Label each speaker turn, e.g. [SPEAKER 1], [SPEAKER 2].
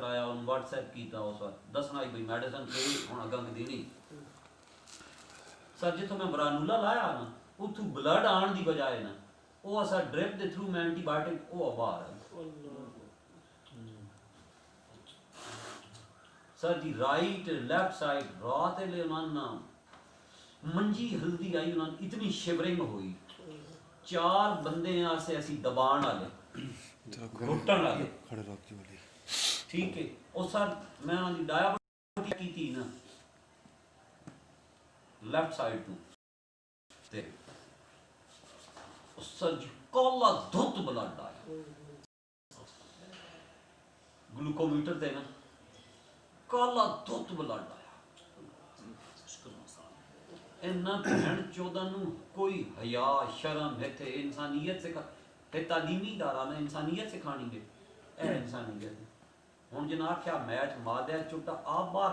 [SPEAKER 1] कराया उन्होंने व्हाट्सएप किया उस वक्त दसना ही भाई मेडिसिन के हूँ अगर देनी सर जितों मैं बरानूला लाया ना उतों ब्लड आने की बजाय ना वो असा ड्रिप के थ्रू मैं एंटीबायोटिक वो बाहर है सर जी राइट लेफ्ट साइड रात ले उन्होंने मंजी हल्दी आई उन्होंने इतनी शिवरिंग हुई 4 बंदे ऐसे ऐसी दबाण वाले घुटन वाले ठीक है और सर मैं उन्होंने डायबिटीज की थी ना लेफ्ट साइड टू ते सर जी काला धुत ब्लड आया ग्लूकोमीटर ते ना काला धुत ब्लड आया इन्ना भैन 14 नू कोई हया शर्म है थे इंसानियत से ते तालीमी इदारा ने इंसानियत सिखानी है ए इंसानियत हुण जना आख्या मैच मादे चुटा आप बाहर